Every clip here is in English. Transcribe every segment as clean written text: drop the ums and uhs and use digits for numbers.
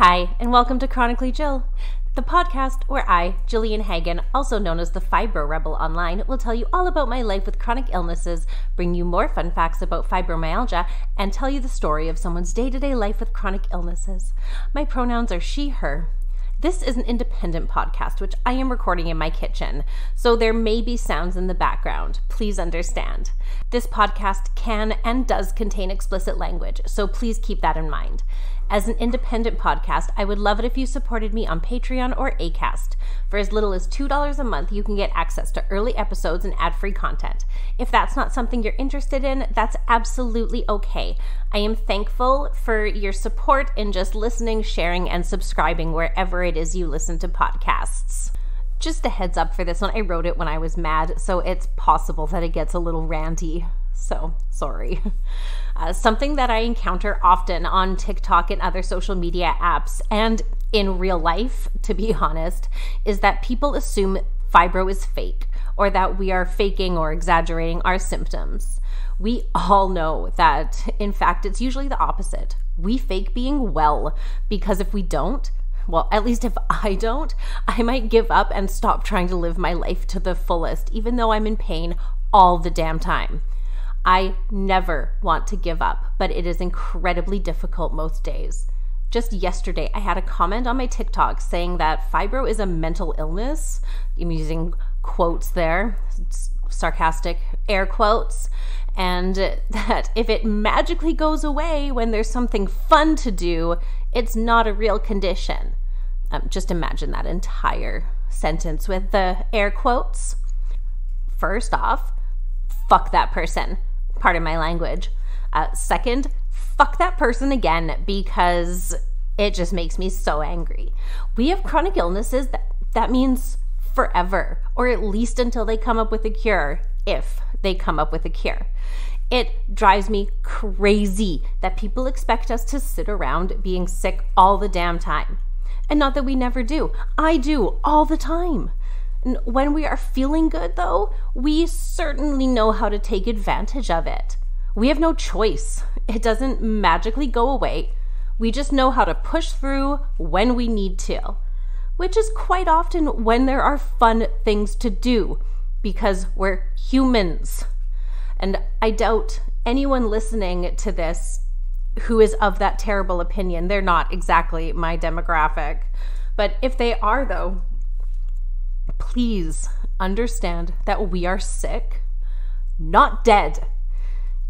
Hi, and welcome to Chronically Jill, the podcast where I, Jillian Hagen, also known as the Fibro Rebel online, will tell you all about my life with chronic illnesses, bring you more fun facts about fibromyalgia, and tell you the story of someone's day-to-day life with chronic illnesses. My pronouns are she, her. This is an independent podcast, which I am recording in my kitchen, so there may be sounds in the background. Please understand. This podcast can and does contain explicit language, so please keep that in mind. As an independent podcast, I would love it if you supported me on Patreon or Acast. For as little as $2 a month, you can get access to early episodes and ad-free content. If that's not something you're interested in, that's absolutely okay. I am thankful for your support in just listening, sharing, and subscribing wherever it is you listen to podcasts. Just a heads up for this one, I wrote it when I was mad, so it's possible that it gets a little ranty. So, sorry. Something that I encounter often on TikTok and other social media apps, and in real life, to be honest, is that people assume fibro is fake, or that we are faking or exaggerating our symptoms. We all know that, in fact, it's usually the opposite. We fake being well, because if we don't, well, at least if I don't, I might give up and stop trying to live my life to the fullest, even though I'm in pain all the damn time. I never want to give up, but it is incredibly difficult most days. Just yesterday, I had a comment on my TikTok saying that fibro is a mental illness. I'm using quotes there, sarcastic air quotes, and that if it magically goes away when there's something fun to do, it's not a real condition. Just imagine that entire sentence with the air quotes. First off, fuck that person. Pardon my language. Second, fuck that person again, because it just makes me so angry. We have chronic illnesses that means forever, or at least until they come up with a cure, if they come up with a cure. It drives me crazy that people expect us to sit around being sick all the damn time. And not that we never do. I do all the time. And when we are feeling good, though, we certainly know how to take advantage of it. We have no choice. It doesn't magically go away. We just know how to push through when we need to, which is quite often when there are fun things to do, because we're humans. And I doubt anyone listening to this who is of that terrible opinion. They're not exactly my demographic. But if they are, though, please understand that we are sick, not dead.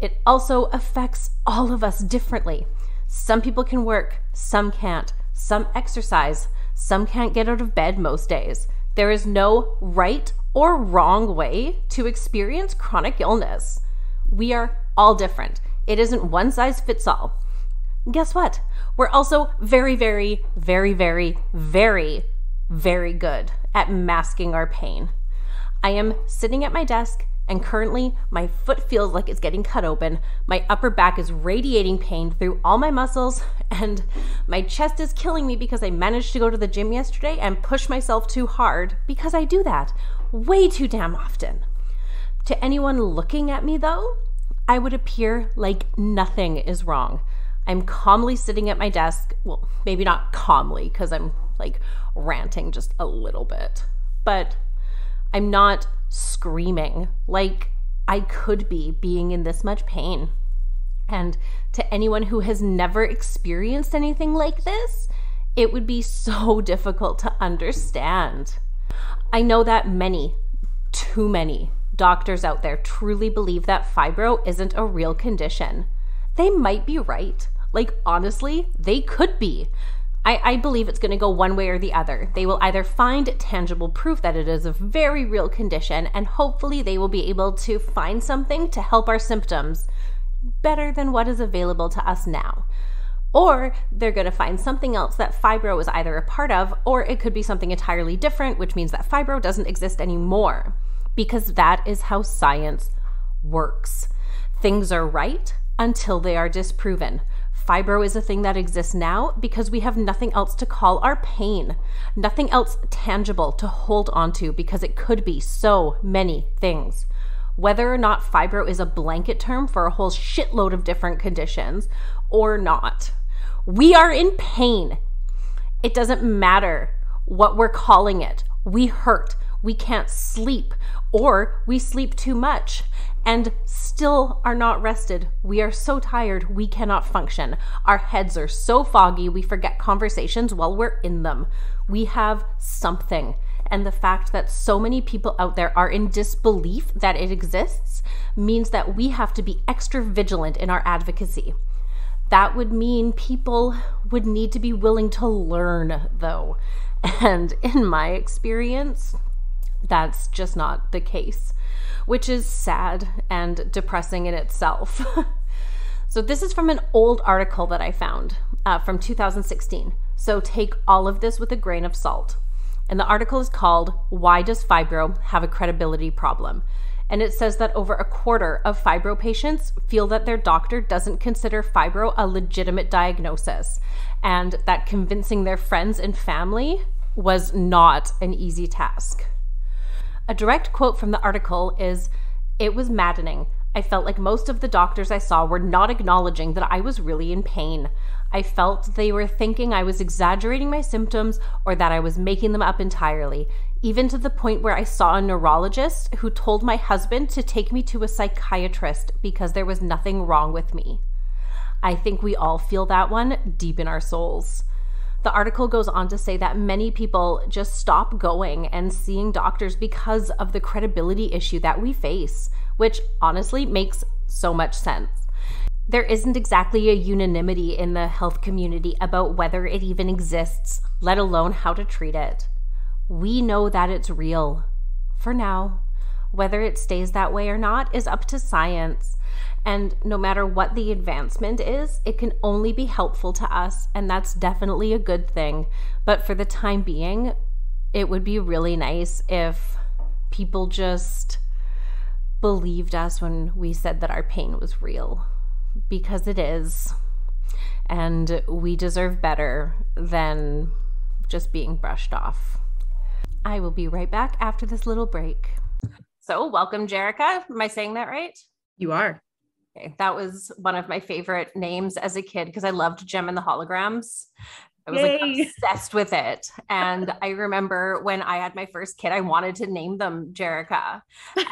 It also affects all of us differently. Some people can work, some can't. Some exercise, some can't get out of bed most days. There is no right or wrong way to experience chronic illness. We are all different. It isn't one size fits all. Guess what? We're also very, very, very, very, very, very good at masking our pain. I am sitting at my desk, and currently my foot feels like it's getting cut open. My upper back is radiating pain through all my muscles, and my chest is killing me because I managed to go to the gym yesterday and push myself too hard, because I do that way too damn often. To anyone looking at me, though, I would appear like nothing is wrong. I'm calmly sitting at my desk. Well, maybe not calmly, because I'm like ranting just a little bit, but I'm not screaming like I could be being in this much pain. And to anyone who has never experienced anything like this, it would be so difficult to understand. I know that many, too many doctors out there truly believe that fibro isn't a real condition. They might be right. Like, honestly, they could be. I believe it's going to go one way or the other. They will either find tangible proof that it is a very real condition, and hopefully they will be able to find something to help our symptoms better than what is available to us now. Or they're going to find something else that fibro is either a part of, or it could be something entirely different, which means that fibro doesn't exist anymore, because that is how science works. Things are right until they are disproven. Fibro is a thing that exists now because we have nothing else to call our pain, nothing else tangible to hold onto, because it could be so many things. Whether or not fibro is a blanket term for a whole shitload of different conditions or not, we are in pain. It doesn't matter what we're calling it. We hurt, we can't sleep, or we sleep too much and still are not rested. We are so tired, we cannot function. Our heads are so foggy, we forget conversations while we're in them. We have something. And the fact that so many people out there are in disbelief that it exists means that we have to be extra vigilant in our advocacy. That would mean people would need to be willing to learn, though. And in my experience, that's just not the case, which is sad and depressing in itself. So this is from an old article that I found from 2016. So take all of this with a grain of salt. And the article is called, "Why Does Fibro Have a Credibility Problem?" And it says that over a quarter of fibro patients feel that their doctor doesn't consider fibro a legitimate diagnosis, and that convincing their friends and family was not an easy task. A direct quote from the article is, "It was maddening. I felt like most of the doctors I saw were not acknowledging that I was really in pain. I felt they were thinking I was exaggerating my symptoms or that I was making them up entirely, even to the point where I saw a neurologist who told my husband to take me to a psychiatrist because there was nothing wrong with me." I think we all feel that one deep in our souls. The article goes on to say that many people just stop going and seeing doctors because of the credibility issue that we face, which honestly makes so much sense. There isn't exactly a unanimity in the health community about whether it even exists, let alone how to treat it. We know that it's real. For now, whether it stays that way or not is up to science. And no matter what the advancement is, it can only be helpful to us, and that's definitely a good thing. But for the time being, it would be really nice if people just believed us when we said that our pain was real, because it is. And we deserve better than just being brushed off. I will be right back after this little break. So welcome, Jerika. Am I saying that right? You are. Okay, that was one of my favorite names as a kid because I loved Gem and the Holograms. I was like obsessed with it. And I remember when I had my first kid, I wanted to name them Jerika.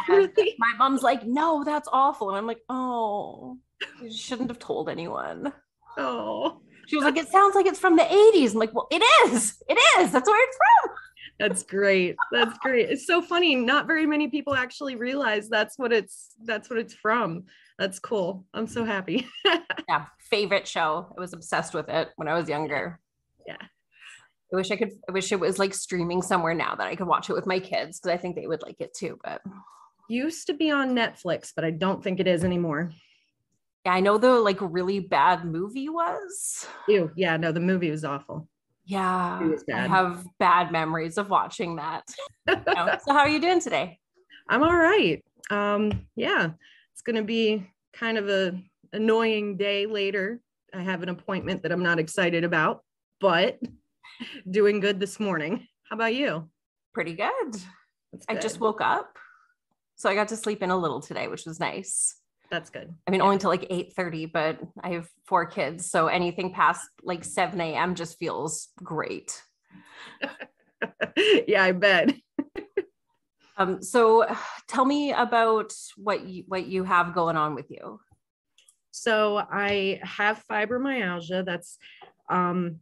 And my mom's like, "No, that's awful." And I'm like, "Oh, you shouldn't have told anyone." Oh. She was like, "It sounds like it's from the 80s. I'm like, "Well, it is. It is. That's where it's from." That's great. That's great. It's so funny. Not very many people actually realize that's what it's from. That's cool. I'm so happy. Yeah. Favorite show. I was obsessed with it when I was younger. Yeah. I wish it was like streaming somewhere now that I could watch it with my kids, because I think they would like it too. But used to be on Netflix, but I don't think it is anymore. Yeah, I know the like really bad movie was. Ew. Yeah, no, the movie was awful. Yeah, it was bad. I have bad memories of watching that. So how are you doing today? I'm all right. Yeah, it's going to be kind of a annoying day later. I have an appointment that I'm not excited about, but doing good this morning. How about you? Pretty good. I just woke up, so I got to sleep in a little today, which was nice. That's good. I mean, only until like 8:30, but I have 4 kids, so anything past like 7 a.m. just feels great. Yeah, I bet. So tell me about what you have going on with you. So I have fibromyalgia. That's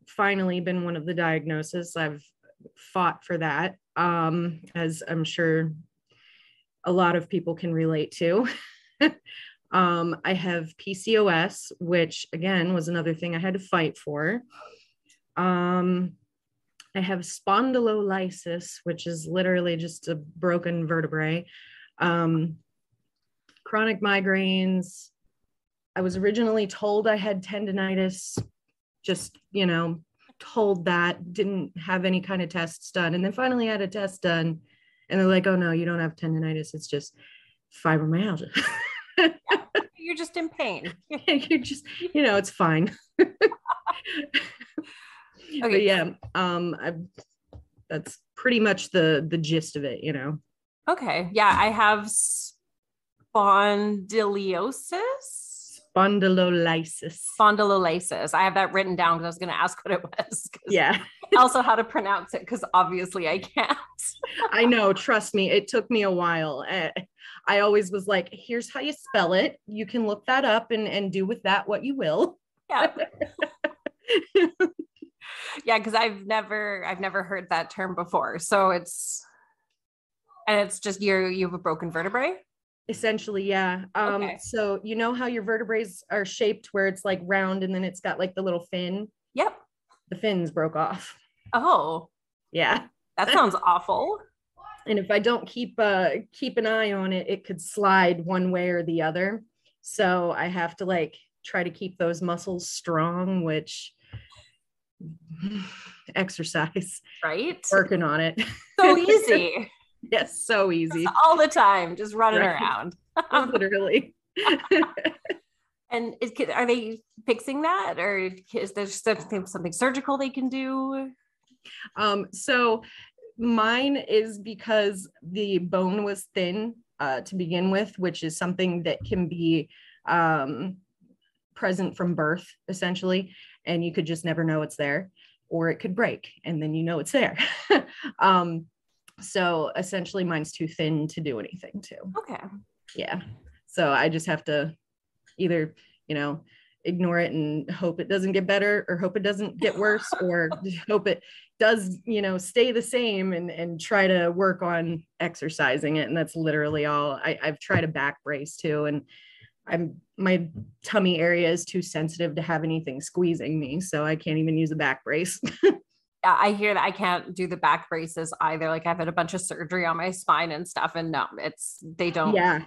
finally been one of the diagnoses. I've fought for that, as I'm sure a lot of people can relate to. I have PCOS, which again was another thing I had to fight for. I have spondylolysis, which is literally just a broken vertebrae. Chronic migraines. I was originally told I had tendinitis, just, told that, didn't have any kind of tests done. And then finally had a test done and they're like, "Oh no, you don't have tendinitis. It's just fibromyalgia." Yeah, you're just in pain. You're just, it's fine. Okay. But yeah, that's pretty much the gist of it, Okay. Yeah, I have spondylolysis. I have that written down because I was going to ask what it was. Yeah. Also how to pronounce it, because obviously I can't. I know, trust me, it took me a while. I always was like, here's how you spell it. You can look that up and do with that what you will. Yeah. Yeah, because I've never heard that term before. So it's just you have a broken vertebrae? Essentially, yeah. Okay. So you know how your vertebrae are shaped where it's like round and then it's got like the little fin? Yep. The fins broke off. Oh, Yeah. that sounds awful. And if I don't keep an eye on it, it could slide one way or the other. So I have to like try to keep those muscles strong, which exercise. Right? Working on it. So easy. Yes, so easy. Just all the time, just running around. Literally. And are they fixing that, or is there something surgical they can do? So mine is because the bone was thin to begin with, which is something that can be present from birth, essentially, and you could just never know it's there, or it could break, and then you know it's there. So essentially, mine's too thin to do anything to. Okay. Yeah. So I just have to either, ignore it and hope it doesn't get better, or hope it doesn't get worse, or hope it does, stay the same, and try to work on exercising it. And that's literally all. I've tried a back brace too. And my tummy area is too sensitive to have anything squeezing me. So I can't even use a back brace. I hear that I can't do the back braces either. Like I've had a bunch of surgery on my spine and stuff, and no, they don't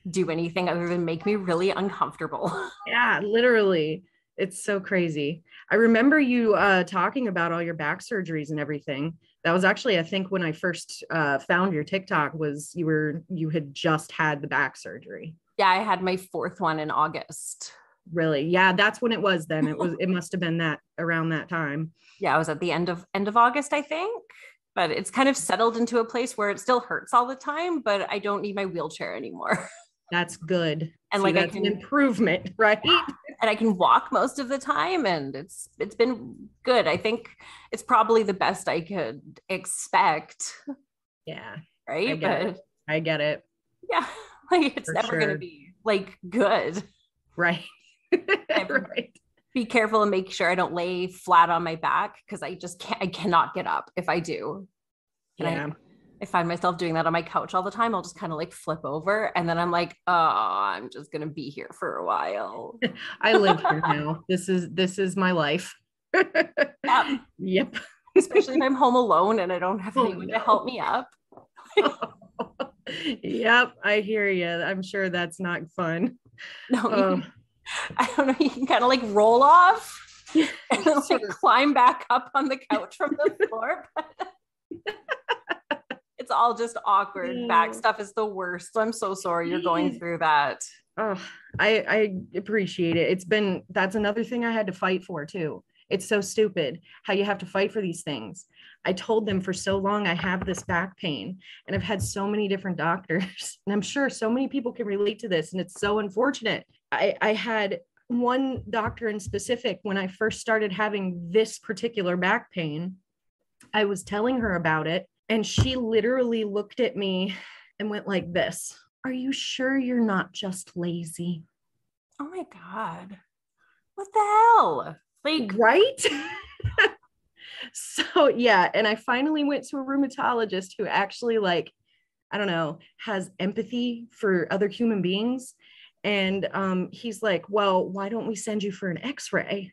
do anything other than make me really uncomfortable. Yeah, literally. It's so crazy. I remember you talking about all your back surgeries and everything. That was actually, I think, when I first found your TikTok, was you had just had the back surgery. Yeah, I had my 4th one in August. Really? Yeah, that's when it was then. It must have been that around that time. Yeah, I was at the end of August, I think. But it's kind of settled into a place where it still hurts all the time, but I don't need my wheelchair anymore. That's good. And that's an improvement, right? And I can walk most of the time, and it's been good. I think it's probably the best I could expect. Yeah. Right. I get it. Yeah. Like it's never going to be like good. Right. Right. Be careful and make sure I don't lay flat on my back, because I cannot get up if I do. And I find myself doing that on my couch all the time. I'll just kind of like flip over, and then I'm like, oh, I'm just going to be here for a while. I live here now. This is my life. Yeah. Yep. Especially if I'm home alone and I don't have anyone to help me up. Yep. I hear you. I'm sure that's not fun. No, I don't know. You can kind of like roll off and then like climb back up on the couch from the floor. It's all just awkward. Back stuff is the worst. I'm so sorry you're going through that. Oh, I appreciate it. That's another thing I had to fight for too. It's so stupid how you have to fight for these things. I told them for so long I have this back pain, and I've had so many different doctors, and I'm sure so many people can relate to this, and it's so unfortunate. I had one doctor in specific when I first started having this particular back pain. I was telling her about it, and she literally looked at me and went like this. Are you sure you're not just lazy? Oh my God. What the hell? Like, right? So yeah. And I finally went to a rheumatologist who actually, like, I don't know, has empathy for other human beings. And he's like, well, why don't we send you for an x-ray?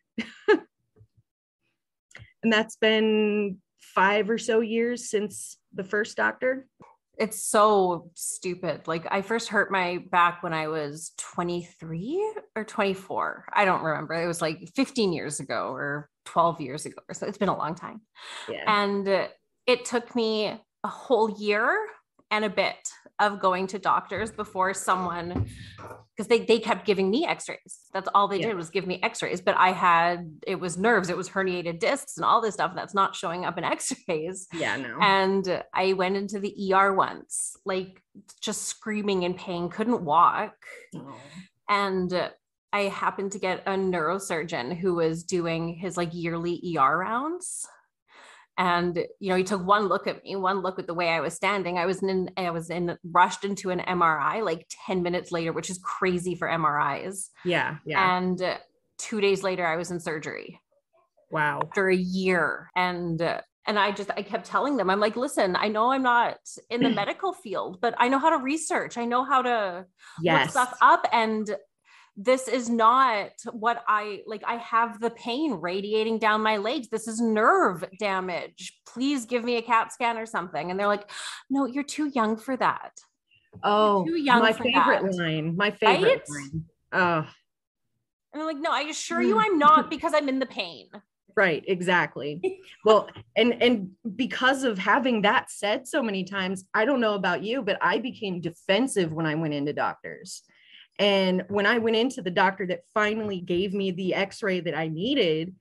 And that's been 5 or so years since the first doctor. It's so stupid. Like I first hurt my back when I was 23 or 24. I don't remember. It was like 15 years ago or 12 years ago. So it's been a long time. Yeah. And it took me a whole year and a bit of going to doctors before someone, because they kept giving me x-rays. That's all they did was give me x-rays. But it was nerves, it was herniated discs and all this stuff that's not showing up in x-rays. Yeah, no. And I went into the ER once, like just screaming in pain, couldn't walk. Oh. And I happened to get a neurosurgeon who was doing his like yearly ER rounds. And, he took one look at me, one look at the way I was standing. I was rushed into an MRI like 10 minutes later, which is crazy for MRIs. Yeah. And 2 days later, I was in surgery. Wow. After a year. And I kept telling them, I'm like, listen, I know I'm not in the medical field, but I know how to research. I know how to look stuff up. And this is not what I have the pain radiating down my legs. This is nerve damage. Please give me a CAT scan or something. And they're like, no, you're too young for that. Oh, too young my favorite line. My favorite line. Oh. And I'm like, no, I assure you I'm not, because I'm in the pain. Right, exactly. Well, and because of having that said so many times, I don't know about you, but I became defensive when I went into doctors. And when I went into the doctor that finally gave me the x-ray that I needed,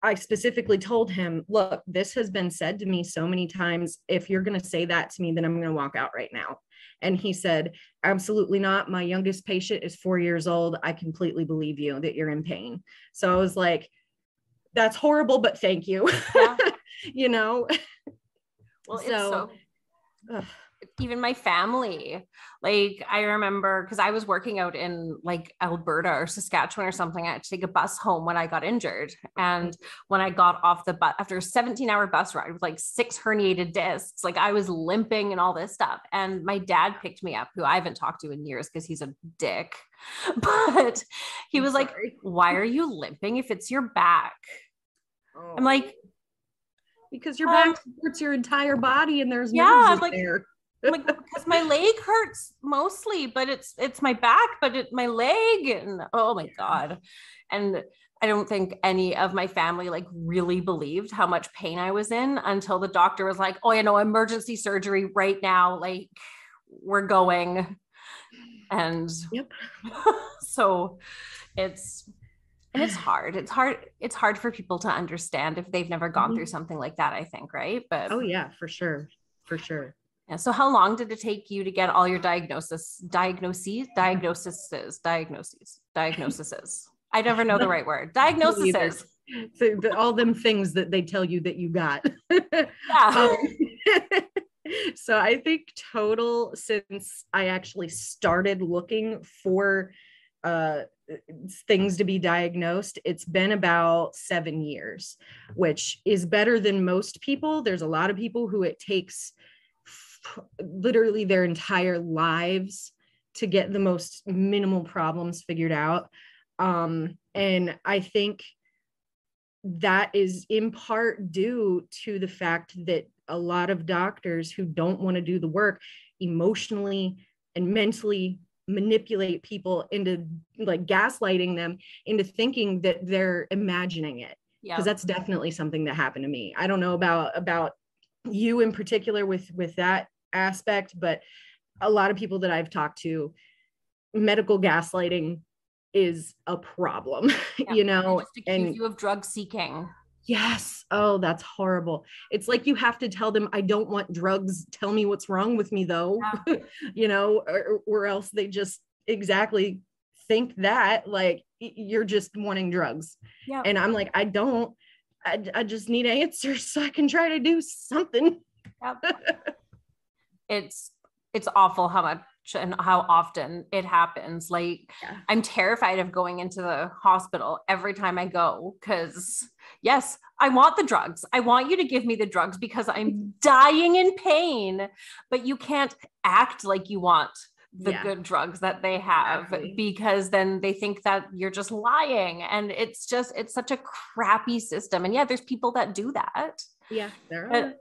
I specifically told him, look, this has been said to me so many times. If you're going to say that to me, then I'm going to walk out right now. And he said, absolutely not. My youngest patient is 4 years old. I completely believe you that you're in pain. So I was like, that's horrible, but thank you. Yeah. Well, so even my family, like I remember, because I was working out in like Alberta or Saskatchewan or something, I had to take a bus home when I got injured. And when I got off the bus after a 17-hour bus ride with like 6 herniated discs, like I was limping and all this stuff. And my dad picked me up, who I haven't talked to in years because he's a dick, but he was like, why are you limping if it's your back? Oh. I'm like, because your back supports your entire body and there's nerves in there. Like, because my leg hurts mostly, but it's my back, but my leg, and oh my God. And I don't think any of my family like really believed how much pain I was in until the doctor was like, oh, emergency surgery right now. Like we're going. And so it's hard. It's hard for people to understand if they've never gone through something like that, I think. Right. But oh yeah, for sure. Yeah. So how long did it take you to get all your diagnoses? I never know the right word. Diagnoses. So all them things that they tell you that you got. Yeah. So I think total, since I actually started looking for things to be diagnosed, it's been about 7 years, which is better than most people. There's a lot of people who it takes literally their entire lives to get the most minimal problems figured out. And I think that is in part due to the fact that a lot of doctors who don't want to do the work emotionally and mentally manipulate people into like gaslighting them into thinking that they're imagining it. Because that's definitely something that happened to me. I don't know about you in particular with that aspect, but a lot of people that I've talked to, medical gaslighting is a problem. Just accuse you of drug seeking. Yes. Oh, that's horrible. It's like you have to tell them, I don't want drugs. Tell me what's wrong with me though. Or else they just exactly think that like you're just wanting drugs. Yeah. And I'm like, I just need answers so I can try to do something. Yep. It's awful how much and how often it happens. Like I'm terrified of going into the hospital every time I go, because yes, I want the drugs. I want you to give me the drugs because I'm dying in pain, but you can't act like you want the good drugs that they have, because then they think that you're just lying. And it's such a crappy system. And there's people that do that. Yeah, there are.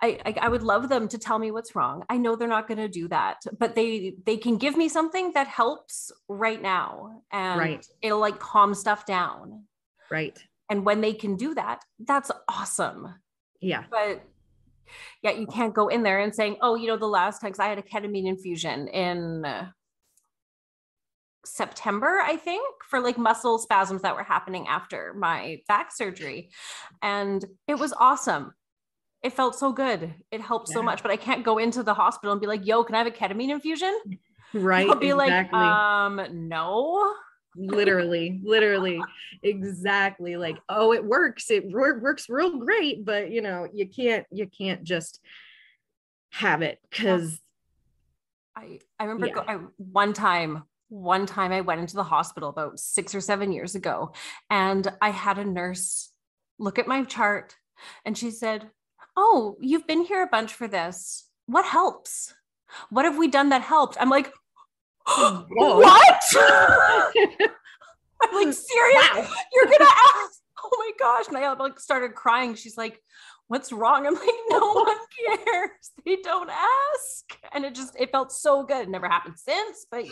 I would love them to tell me what's wrong. I know they're not going to do that, but they can give me something that helps right now, and it'll like calm stuff down. Right. And when they can do that, that's awesome. Yeah. But you can't go in there and saying, oh, the last time, 'cause I had a ketamine infusion in September, I think, for like muscle spasms that were happening after my back surgery. And it was awesome. It felt so good. It helped so much, but I can't go into the hospital and be like, yo, can I have a ketamine infusion? Right. I'll be like, no. literally, exactly. Like, oh, it works. It works real great, but you can't just have it because I remember one time I went into the hospital about 6 or 7 years ago, and I had a nurse look at my chart and she said, "Oh, you've been here a bunch for this. What helps? What have we done that helped?" I'm like, what? I'm like, serious? Wow. You're gonna ask? Oh my gosh. And I like started crying. She's like, "What's wrong?" I'm like, "No one cares. They don't ask." And it felt so good. It never happened since, but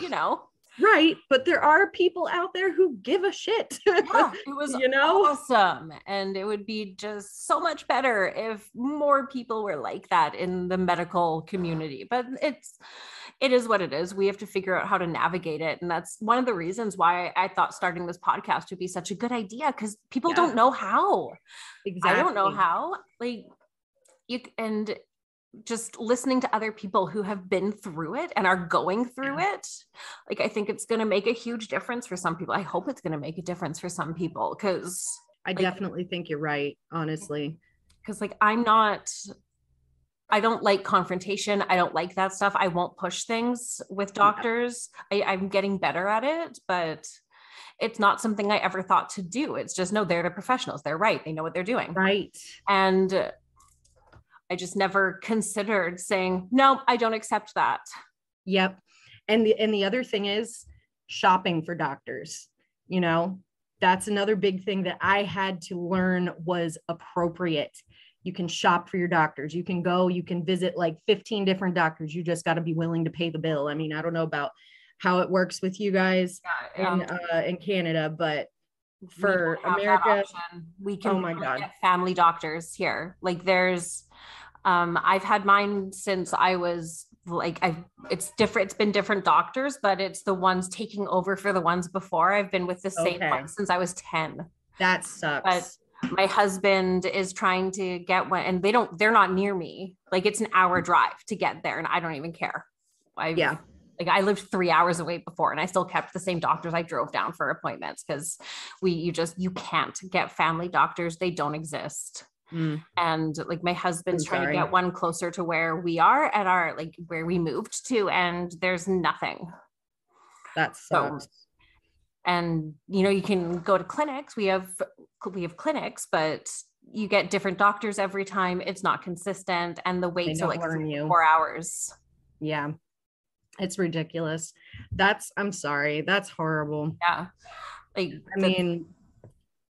Right. But there are people out there who give a shit. Yeah, it was awesome. And it would be just so much better if more people were like that in the medical community. But it is what it is. We have to figure out how to navigate it. And that's one of the reasons why I thought starting this podcast would be such a good idea, because people don't know how. Exactly. I don't know how. Like and just listening to other people who have been through it and are going through it. Like, I think it's going to make a huge difference for some people. I hope it's going to make a difference for some people, because I definitely think you're right, honestly. Because I don't like confrontation. I don't like that stuff. I won't push things with doctors. I'm getting better at it, but it's not something I ever thought to do. It's just, no, they're the professionals. They're right. They know what they're doing. Right. And I just never considered saying, "No, I don't accept that." Yep. And the other thing is shopping for doctors. That's another big thing that I had to learn was appropriate. You can shop for your doctors. You can go, you can visit like 15 different doctors. You just got to be willing to pay the bill. I mean, I don't know about how it works with you guys in Canada, but for America, we can get family doctors here. Like there's, I've had mine since I was like, it's different. It's been different doctors, but it's the ones taking over for the ones before. I've been with the same one since I was 10. That sucks. But my husband is trying to get one, and they're not near me. Like it's an hour drive to get there, and I don't even care. Like I lived 3 hours away before, and I still kept the same doctors I drove down for appointments, because you can't get family doctors. They don't exist. And like my husband's trying to get one closer to where we are at our, like where we moved to, and there's nothing. That sucks. So, and you can go to clinics. We have clinics, but you get different doctors every time. It's not consistent, and the waits are like 4 hours. Yeah. It's ridiculous. I'm sorry. That's horrible. Yeah.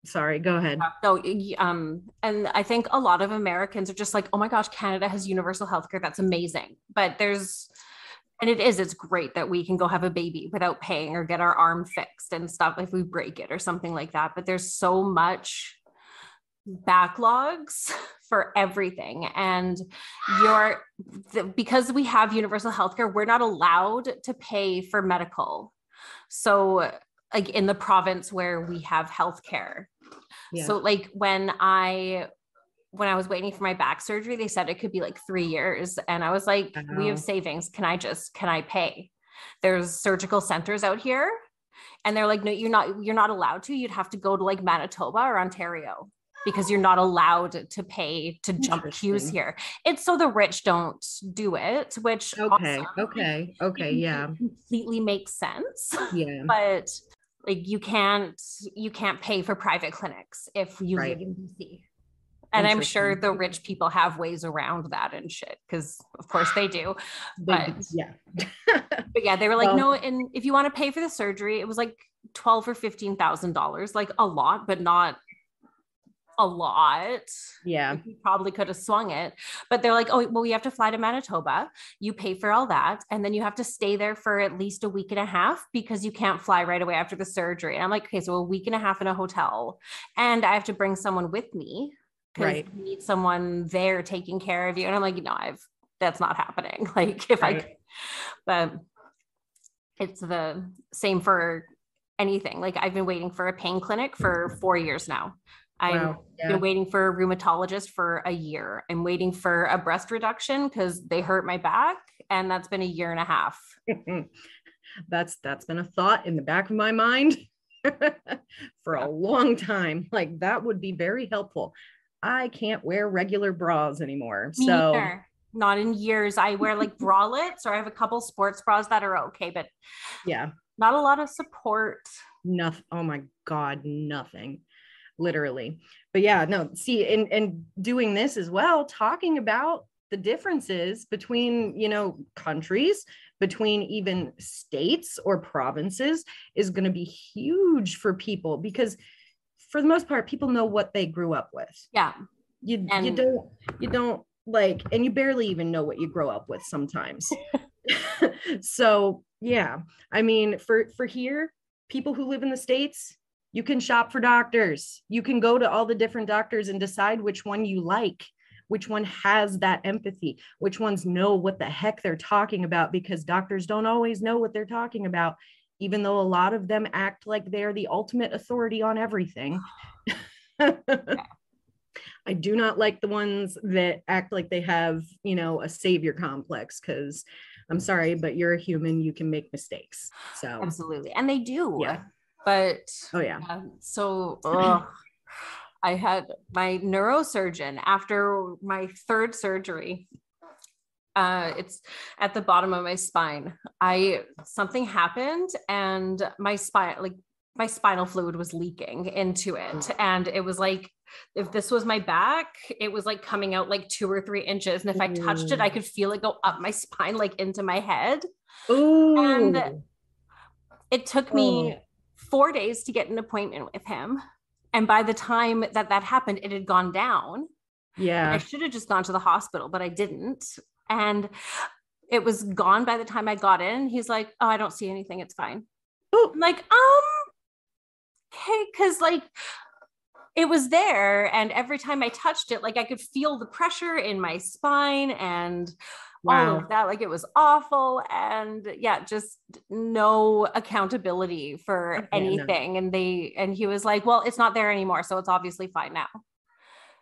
Sorry, go ahead. So, and I think a lot of Americans are just like, "Oh my gosh, Canada has universal healthcare. That's amazing." But it's great that we can go have a baby without paying, or get our arm fixed and stuff if we break it or something like that. But there's so much backlogs for everything. And because we have universal healthcare, we're not allowed to pay for medical. So like in the province where we have healthcare. Yeah. So like when I was waiting for my back surgery, they said it could be like 3 years. And I was like, we have savings. Can I pay? There's surgical centers out here. And they're like, "No, you're not allowed to. You'd have to go to like Manitoba or Ontario, because you're not allowed to pay to jump queues here. It's so the rich don't do it," which okay, yeah, completely makes sense. Yeah. But like you can't pay for private clinics if you live in BC. And I'm sure the rich people have ways around that and shit, because of course they do. But yeah. But yeah, they were like, "No, and if you want to pay for the surgery," it was like $12,000 or $15,000, like a lot, but not a lot. Yeah. You probably could have swung it, but they're like, "Oh, well, you have to fly to Manitoba. You pay for all that. And then you have to stay there for at least a week and a half, because you can't fly right away after the surgery." And I'm like, "Okay, so a week and a half in a hotel, and I have to bring someone with me, because you need someone there taking care of you." And I'm like, that's not happening. Like but it's the same for anything. Like I've been waiting for a pain clinic for 4 years now. I've been waiting for a rheumatologist for a year. I'm waiting for a breast reduction because they hurt my back, and that's been a year and a half. That's been a thought in the back of my mind. for a long time. Like that would be very helpful. I can't wear regular bras anymore. Me So neither. Not in years. I wear like bralettes, or I have a couple sports bras that are okay, but yeah, not a lot of support. nothing. Oh my God, nothing. Literally. But yeah, no, see, and doing this as well, talking about the differences between, countries, between even states or provinces is going to be huge for people, because for the most part, people know what they grew up with. Yeah. You don't like, and you barely even know what you grow up with sometimes. So yeah, I mean, for here, people who live in the States, you can shop for doctors. You can go to all the different doctors and decide which one you like, which one has that empathy, which ones know what the heck they're talking about, because doctors don't always know what they're talking about, even though a lot of them act like they're the ultimate authority on everything. I do not like the ones that act like they have, a savior complex, because I'm sorry, but you're a human, you can make mistakes. So absolutely. And they do. Yeah. But Oh yeah. I had my neurosurgeon after my third surgery. It's at the bottom of my spine. Something happened, and my spinal fluid was leaking into it. And it was like, if this was my back, it was like coming out like 2 or 3 inches. And if I touched it, I could feel it go up my spine, like into my head. Ooh. And it took me 4 days to get an appointment with him. And by the time that happened, it had gone down. Yeah. I should have just gone to the hospital, but I didn't. And it was gone by the time I got in. He's like, oh, I don't see anything. It's fine. Ooh. I'm like, okay. Cause like it was there. And every time I touched it, like I could feel the pressure in my spine and all of that. Like it was awful. And yeah, just no accountability for anything. No. And he was like, well, it's not there anymore. So it's obviously fine now.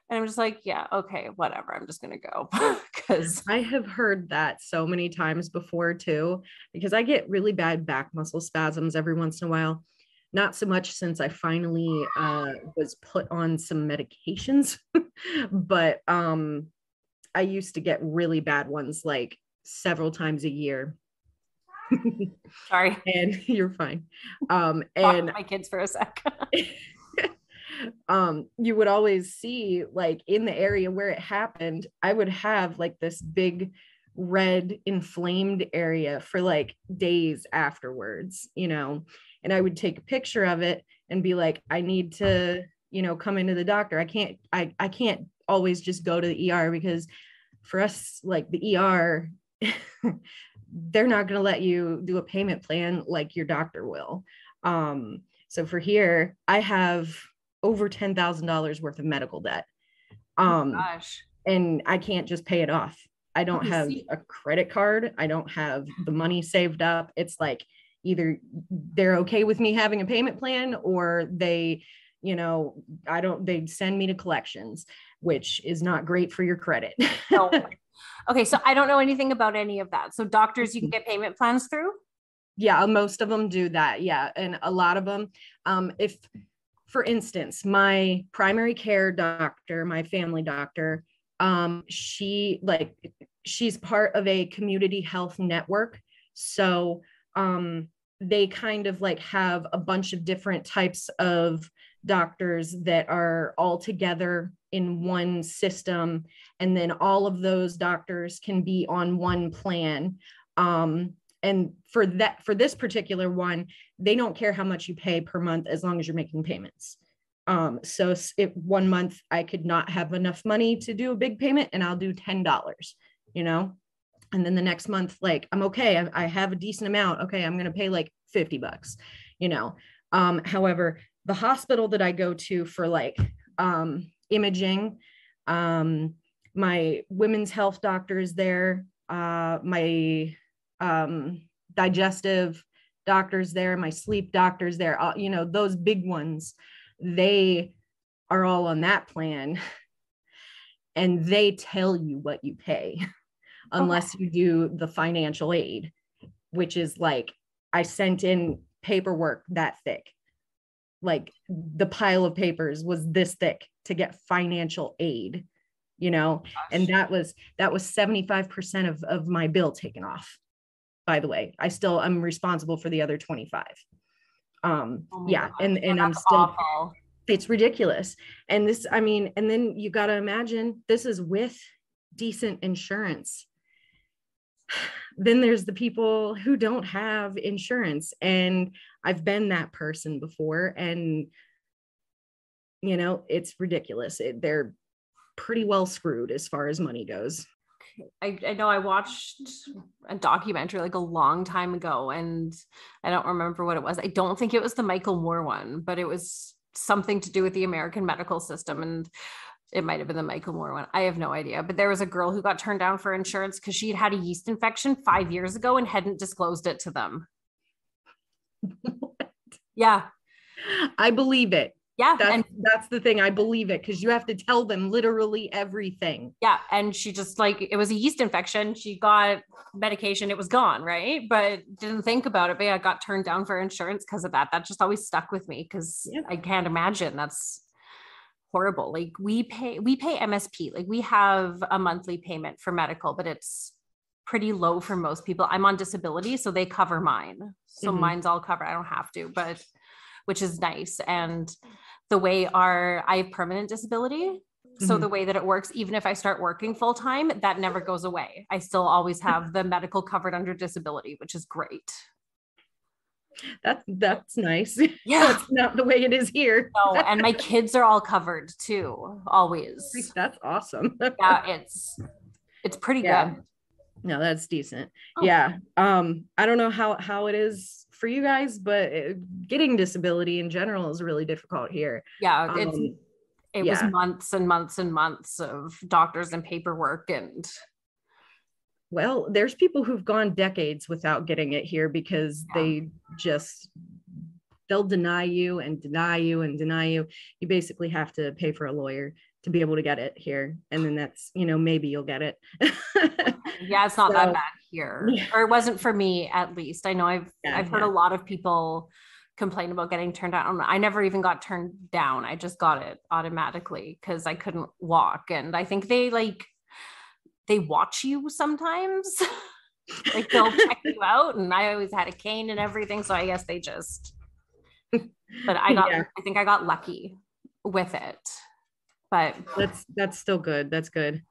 And I'm just like, yeah, okay, whatever. I'm just going to go. Because I have heard that so many times before too, because I get really bad back muscle spasms every once in a while. Not so much since I finally was put on some medications, but I used to get really bad ones like several times a year. Sorry. And you're fine. And my kids for a sec. You would always see like in the area where it happened, I would have like this big red inflamed area for like days afterwards, and I would take a picture of it and be like, I need to, come into the doctor. I can't always just go to the ER, because for us, like the ER, they're not going to let you do a payment plan like your doctor will. So for here, I have over $10,000 worth of medical debt. Gosh. And I can't just pay it off. I don't have a credit card. I don't have the money saved up. It's like either they're okay with me having a payment plan, or they, they send me to collections, which is not great for your credit. No. Okay. So I don't know anything about any of that. So doctors, you can get payment plans through? Yeah, most of them do that. Yeah. And a lot of them, if, for instance, my primary care doctor, my family doctor, she's part of a community health network. So they kind of like have a bunch of different types of doctors that are all together in one system. And then all of those doctors can be on one plan. And for this particular one, they don't care how much you pay per month as long as you're making payments. So if 1 month I could not have enough money to do a big payment, and I'll do $10, and then the next month, like, I'm okay. I have a decent amount. Okay. I'm going to pay like $50, however, the hospital that I go to for like, imaging, my women's health doctor is there. My, digestive doctors there, my sleep doctors there, those big ones, they are all on that plan, and they tell you what you pay unless you do the financial aid, which is like, I sent in paperwork that thick. like the pile of papers was this thick to get financial aid, you know, and that was 75% of my bill taken off. By the way, I'm responsible for the other 25. Yeah. gosh. And I'm That's still, awful. it's ridiculous. And this, I mean, and then you got to imagine this is with decent insurance. Then there's the people who don't have insurance. And I've been that person before. And, you know, it's ridiculous. They're pretty well screwed as far as money goes. I know I watched a documentary like a long time ago, and I don't remember what it was. I don't think it was the Michael Moore one, but it was something to do with the American medical system. And it might have been the Michael Moore one. I have no idea. But there was a girl who got turned down for insurance because she'd had a yeast infection 5 years ago and hadn't disclosed it to them. Yeah. I believe it. Yeah. That's the thing. I believe it because you have to tell them literally everything. Yeah. And she just like, it was a yeast infection. She got medication. It was gone. Right. But didn't think about it. But yeah, I got turned down for insurance because of that. That just always stuck with me because I can't imagine. That's horrible. Like we pay MSP. Like we have a monthly payment for medical, but it's pretty low for most people. I'm on disability, so they cover mine. So mine's all covered. I don't have to, but which is nice. And the way I have permanent disability. So the way that it works, even if I start working full time, that never goes away. I still always have the medical covered under disability, which is great. That's nice. Yeah. That's not the way it is here. No, and my kids are all covered too, always. That's awesome. Yeah, it's pretty good. No, that's decent. Oh. Yeah. I don't know how it is for you guys, but getting disability in general is really difficult here. Yeah, it was months and months and months of doctors and paperwork. And well, there's people who've gone decades without getting it here because they'll deny you and deny you and deny you. You basically have to pay for a lawyer to be able to get it here. And then that's, maybe you'll get it. Yeah, it's not that bad here. Or it wasn't for me, at least. I know I've heard a lot of people complain about getting turned down. I never even got turned down. I just got it automatically because I couldn't walk. And I think they watch you sometimes. Like they'll check you out. And I always had a cane and everything. So I guess they just, but I think I got lucky with it. But that's still good. That's good.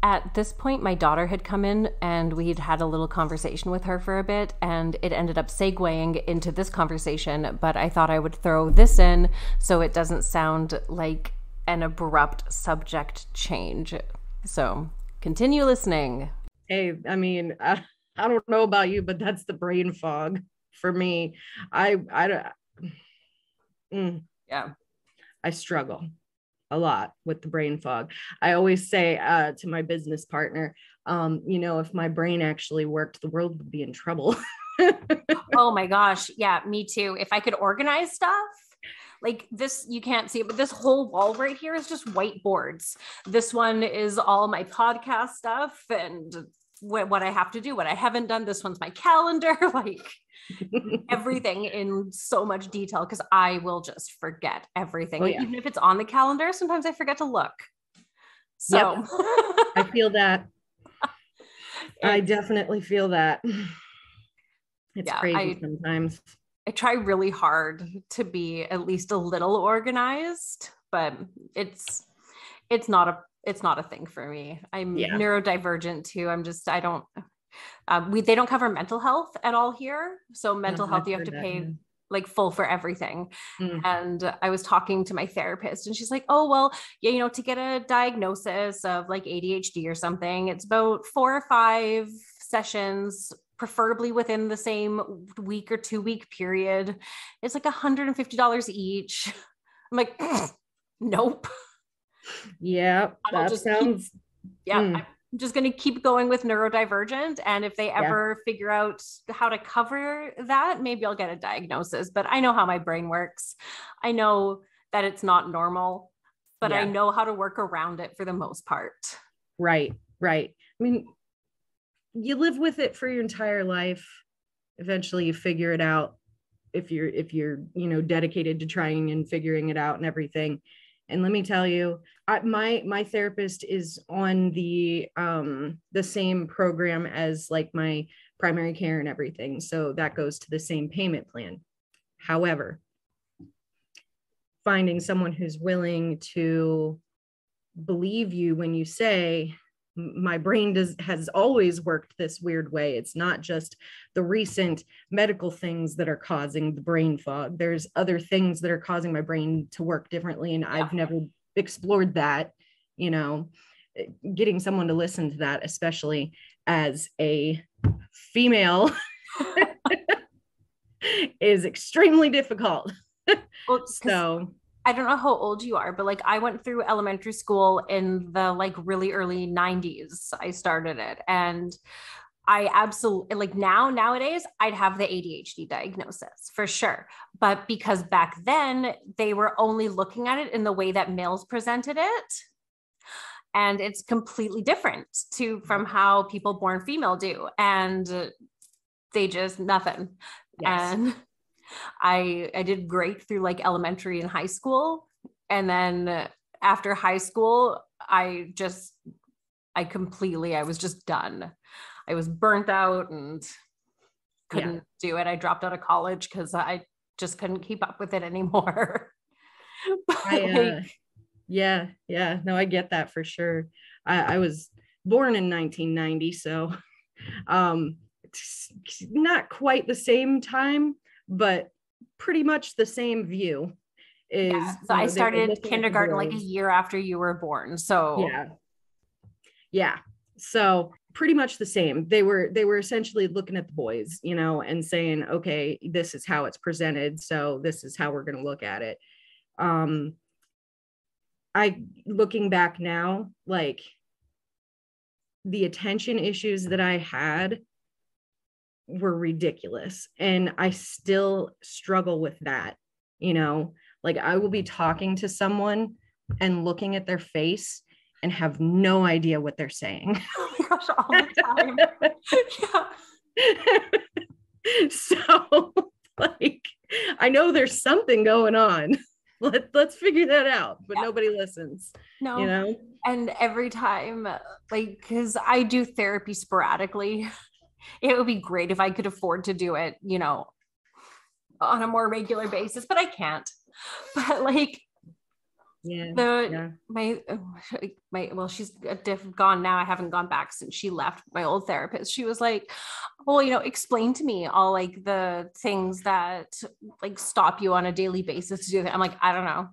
At this point, my daughter had come in and we'd had a little conversation with her for a bit, and it ended up segueing into this conversation, but I thought I would throw this in so it doesn't sound like an abrupt subject change. So continue listening. Hey, I mean, I don't know about you, but that's the brain fog for me. I struggle a lot with the brain fog. I always say to my business partner, if my brain actually worked, the world would be in trouble. Oh my gosh. Yeah, me too. If I could organize stuff like this, you can't see it, but this whole wall right here is just whiteboards. This one is all my podcast stuff and what I have to do, what I haven't done. This one's my calendar, like everything in so much detail because I will just forget everything. Even if it's on the calendar, sometimes I forget to look. So I feel that. I definitely feel that. It's crazy sometimes. I try really hard to be at least a little organized, but it's not a thing for me. I'm neurodivergent too. They don't cover mental health at all here. So mental health, you have to pay like full for everything. And I was talking to my therapist and she's like, oh, well, to get a diagnosis of like ADHD or something, it's about 4 or 5 sessions, preferably within the same week or 2 week period. It's like $150 each. I'm like, nope. Yeah, I'm just going to keep going with neurodivergent. And if they ever figure out how to cover that, maybe I'll get a diagnosis, but I know how my brain works. I know that it's not normal, but I know how to work around it for the most part. Right. I mean, you live with it for your entire life. Eventually you figure it out. if you're, dedicated to trying and figuring it out and everything. And let me tell you, my therapist is on the same program as like my primary care and everything. So that goes to the same payment plan. However, finding someone who's willing to believe you when you say, my brain has always worked this weird way. It's not just the recent medical things that are causing the brain fog. There's other things that are causing my brain to work differently. And I've never explored that, getting someone to listen to that, especially as a female, is extremely difficult. Well, so I don't know how old you are, but like I went through elementary school in the like really early 90s. I started it, and I absolutely like nowadays I'd have the ADHD diagnosis for sure. But because back then they were only looking at it in the way that males presented it. And it's completely different from how people born female do. And they just nothing. yes. And I did great through like elementary and high school. And then after high school, I was just done. I was burnt out and couldn't do it. I dropped out of college because I just couldn't keep up with it anymore. Yeah. No, I get that for sure. I was born in 1990, so not quite the same time, but pretty much the same view. So I started kindergarten like a year after you were born. So yeah. So pretty much the same. They were essentially looking at the boys, and saying, okay, this is how it's presented, so this is how we're going to look at it. Looking back now, like the attention issues that I had were ridiculous. And I still struggle with that, like I will be talking to someone and looking at their face and have no idea what they're saying. Oh my gosh, all the time. So like, I know there's something going on. Let's figure that out, but nobody listens. No. And every time, like, because I do therapy sporadically, it would be great if I could afford to do it, on a more regular basis, but I can't. But like, well, she's gone now. I haven't gone back since she left. My old therapist, she was like, well, explain to me all like the things that like stop you on a daily basis to do that. I'm like, I don't know.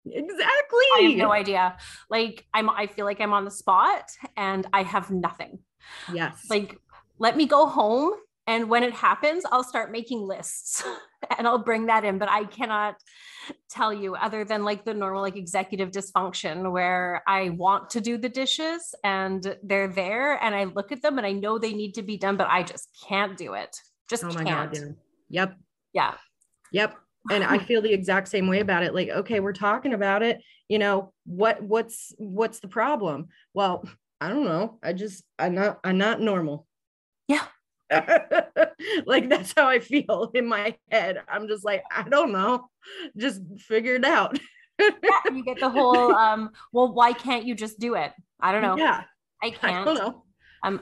Exactly. I have no idea. Like I feel like I'm on the spot and I have nothing. Yes. Like, let me go home. And when it happens, I'll start making lists and I'll bring that in, but I cannot tell you other than like the normal, like executive dysfunction where I want to do the dishes and they're there and I look at them and I know they need to be done, but I just can't do it. Just oh my can't. God, yeah. Yep. Yeah. And I feel the exact same way about it. Like, okay, we're talking about it, what's the problem? Well, I don't know. I'm not normal. Yeah. Like that's how I feel in my head. I'm just like, I don't know, just figure it out. Yeah, you get the whole well, why can't you just do it? I don't know. Yeah, I can't. I don't know.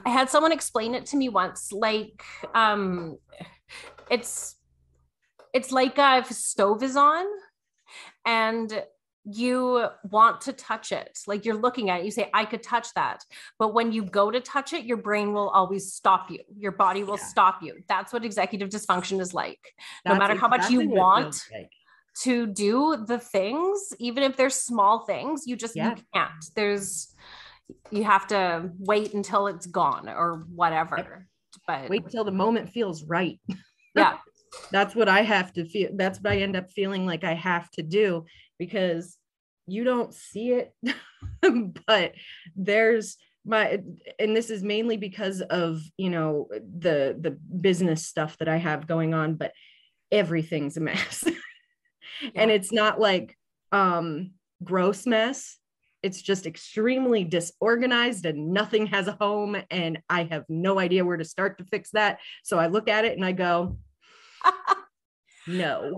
I had someone explain it to me once, like it's like if a stove is on and you want to touch it, like you're looking at it, you say, I could touch that. But when you go to touch it, your brain will always stop you. Your body will stop you. That's what executive dysfunction is like. No matter how much you want to do the things, even if they're small things, you can't. You have to wait until it's gone or whatever. But wait till the moment feels right. Yeah. That's what I have to feel. That's what I end up feeling like I have to do, because you don't see it, but and this is mainly because of, the business stuff that I have going on, but everything's a mess. And it's not like, gross mess. It's just extremely disorganized and nothing has a home. And I have no idea where to start to fix that. So I look at it and I go, No.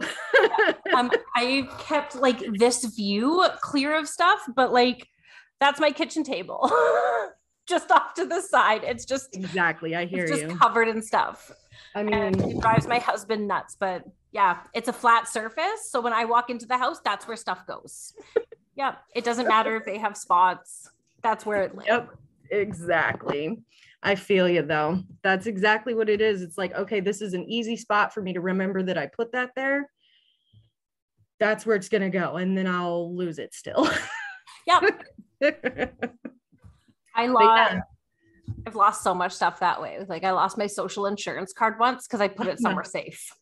I kept like this view clear of stuff, but like that's my kitchen table just off to the side. It's just exactly. I hear it's you. just covered in stuff. I mean, and it drives my husband nuts, but yeah, it's a flat surface. So when I walk into the house, that's where stuff goes. Yeah. It doesn't matter if they have spots. That's where it lives. Yep, exactly. I feel you though. That's exactly what it is. It's like, okay, this is an easy spot for me to remember that I put that there. That's where it's going to go. And then I'll lose it still. Yeah. I've lost so much stuff that way. Like I lost my social insurance card once because I put it somewhere safe.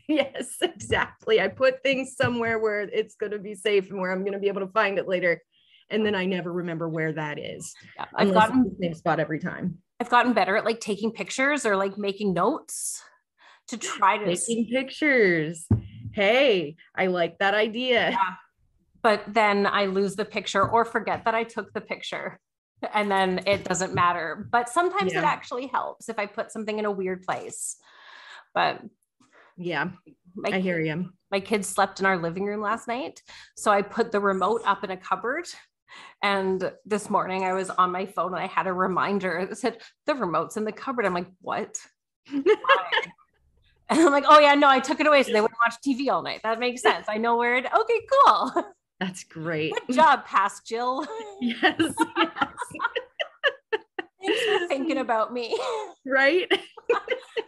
Yes, exactly. I put things somewhere where it's going to be safe and where I'm going to be able to find it later. And then I never remember where that is. Yeah, I've gotten the same spot every time. I've gotten better at like taking pictures or like making notes to try to taking pictures. Hey, I like that idea. Yeah. But then I lose the picture or forget that I took the picture and then it doesn't matter. But sometimes it actually helps if I put something in a weird place. But yeah, I hear you. My kids slept in our living room last night. So I put the remote up in a cupboard. And this morning I was on my phone and I had a reminder that said, the remote's in the cupboard. I'm like, what? And I'm like, oh yeah, no, I took it away so they wouldn't watch TV all night. That makes sense. I know where it, okay, cool. That's great. Good job, past Jill. Yes. Thanks for thinking about me. Right?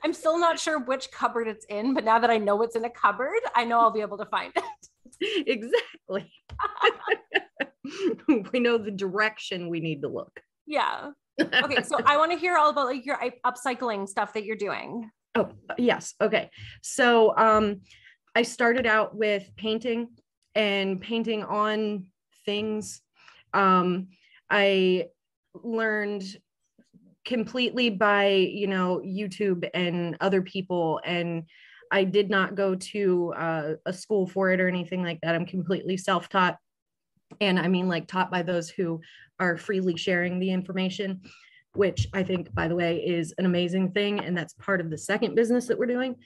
I'm still not sure which cupboard it's in, but now that I know it's in a cupboard, I know I'll be able to find it. Exactly. We know the direction we need to look. Yeah. Okay. So I want to hear all about like your upcycling stuff that you're doing. Oh, yes. Okay. So I started out with painting on things. I learned completely by, YouTube and other people. And I did not go to a school for it or anything like that. I'm completely self-taught. And I mean, like taught by those who are freely sharing the information, which I think, by the way, is an amazing thing. And that's part of the second business that we're doing.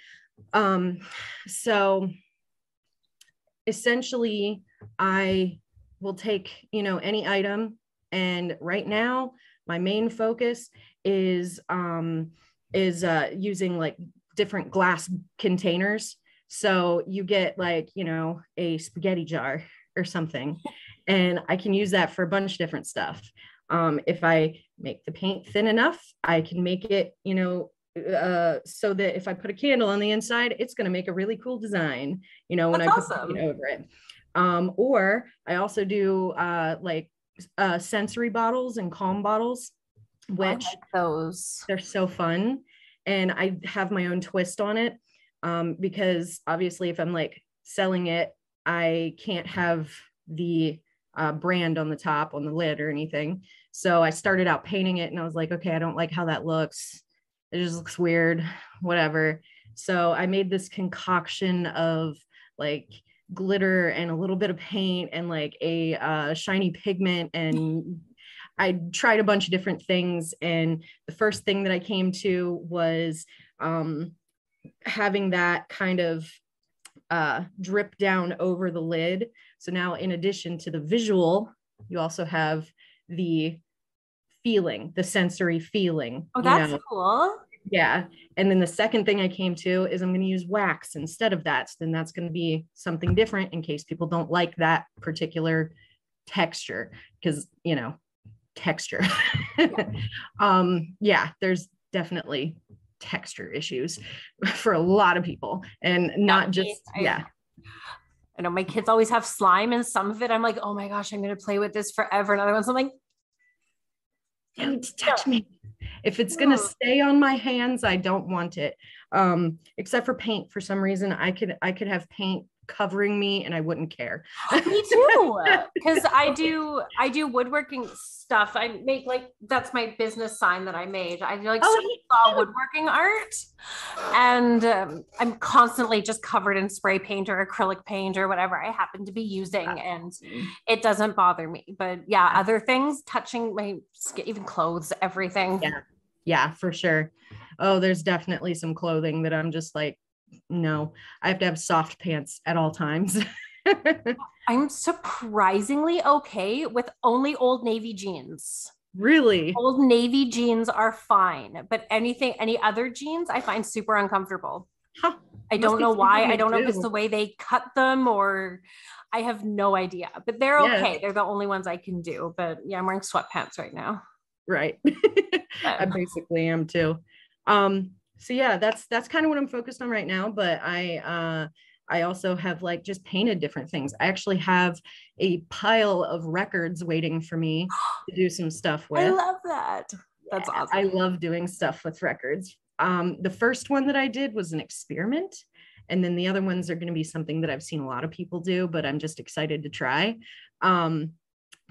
So essentially, I will take, any item. And right now, my main focus is using like different glass containers. So you get like, a spaghetti jar or something, and I can use that for a bunch of different stuff. If I make the paint thin enough, I can make it, so that if I put a candle on the inside, it's going to make a really cool design, when That's I put awesome. it over it. Or I also do sensory bottles and calm bottles, which I like those. They're so fun. And I have my own twist on it, because obviously if I'm like selling it, I can't have the brand on the top, on the lid or anything. So I started out painting it and I was like, okay, I don't like how that looks. It just looks weird, whatever. So I made this concoction of like glitter and a little bit of paint and like a shiny pigment. And I tried a bunch of different things. And the first thing that I came to was having that kind of drip down over the lid. So now in addition to the visual, you also have the feeling, the sensory feeling. Oh, that's cool. Yeah. And then the second thing I came to is I'm going to use wax instead of that. So then that's going to be something different in case people don't like that particular texture, because, texture. Yeah, there's definitely texture issues for a lot of people, and not just, I know my kids always have slime, and some of it I'm like, oh my gosh, I'm going to play with this forever. And other ones I'm like, don't touch me. If it's going to stay on my hands, I don't want it. Except for paint. For some reason, I could have paint covering me and I wouldn't care. Me too. Because I do woodworking stuff. I make that's my business sign that I made. I do saw woodworking art, and I'm constantly just covered in spray paint or acrylic paint or whatever I happen to be using, and it doesn't bother me. But yeah, other things, touching my skin, even clothes, everything. Yeah, for sure. Oh, there's definitely some clothing that I'm just like, no, I have to have soft pants at all times. I'm surprisingly okay with only Old Navy jeans. Really? Old Navy jeans are fine, but any other jeans, I find super uncomfortable. Huh. I Must don't be know why. something I I don't know if it's do. the way they cut them or I have no idea, but they're Yeah, okay. They're the only ones I can do. But yeah, I'm wearing sweatpants right now. right. I But basically am too. So yeah, that's kind of what I'm focused on right now. But I also have like just painted different things. I actually have a pile of records waiting for me to do some stuff I with. love that. That's Yeah, I awesome. love doing stuff with records. The first one that I did was an experiment. And then the other ones are going to be something that I've seen a lot of people do, but I'm just excited to try.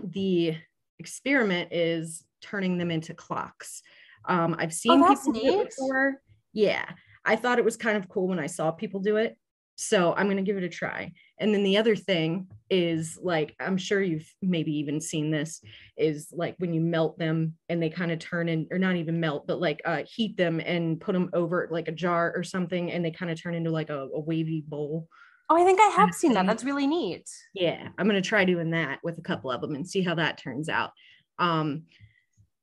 The experiment is turning them into clocks. I've Oh, seen that's people do it neat. before. Yeah, I thought it was kind of cool when I saw people do it. So I'm going to give it a try. And then the other thing is like, I'm sure you've maybe even seen this, is like when you melt them and they kind of turn in, or not even melt, but like heat them and put them over like a jar or something. And they kind of turn into like a wavy bowl. Oh, I think I Kind have of seen that. thing. That's really neat. Yeah, I'm going to try doing that with a couple of them and see how that turns out. Um,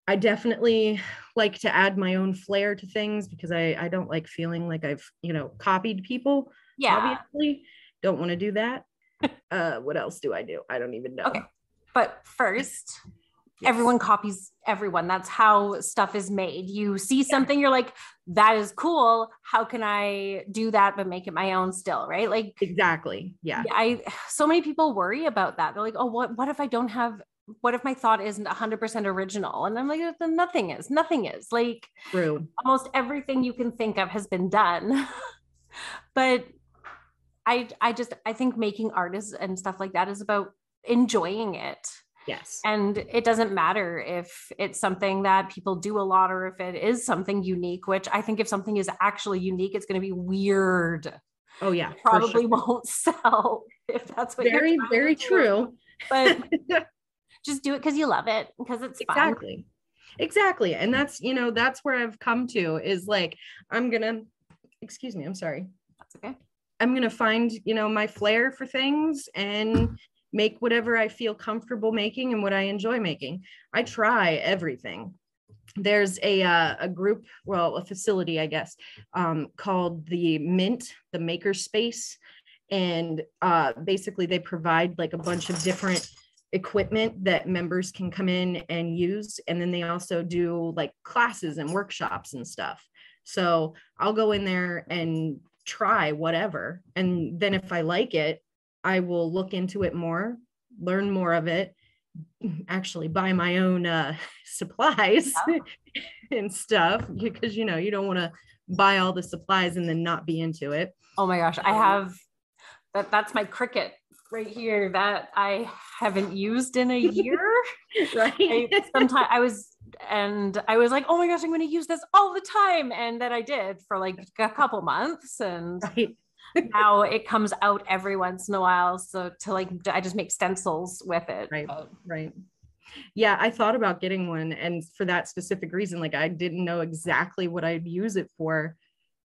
I definitely like to add my own flair to things because I don't like feeling like I've, copied people, Yeah. obviously. Don't want to do that. What else do I do? I don't even Okay. know. But first, Yes. everyone copies everyone. That's how stuff is made. You see Yeah, something, you're like, that is cool. How can I do that but make it my own still, right? Like exactly. Yeah. I so many people worry about that. They're like, "Oh, what if I don't have what if my thought isn't 100% original?" And I'm like, "Then nothing is. Nothing is." Like True. almost everything you can think of has been done. But I think making art is and stuff like that is about enjoying it. Yes. And it doesn't matter if it's something that people do a lot or if it is something unique, which I think if something is actually unique, it's going to be weird. Oh yeah, It for sure. probably won't sell if that's what you're Very, trying to very do. true. But just do it because you love it, because it's fun. Exactly. Exactly. And that's where I've come to is like, I'm gonna, excuse me, I'm sorry. That's okay. I'm going to find, my flair for things and make whatever I feel comfortable making and what I enjoy making. I try everything. There's a group, well, a facility, I guess, called the Mint, the Maker Space. And basically they provide like a bunch of different equipment that members can come in and use. And then they also do like classes and workshops and stuff. So I'll go in there and try whatever. And then if I like it, I will look into it more, learn more of it, actually buy my own supplies Yeah. and stuff because, you don't want to buy all the supplies and then not be into it. Oh my gosh, I have that's my Cricut right here that I haven't used in a year. Right. I was like, oh my gosh, I'm going to use this all the time. And then I did for like a couple months. And Right. now it comes out every once in a while. So I just make stencils with it. Right. But Right. Yeah, I thought about getting one. And for that specific reason, like I didn't know exactly what I'd use it for.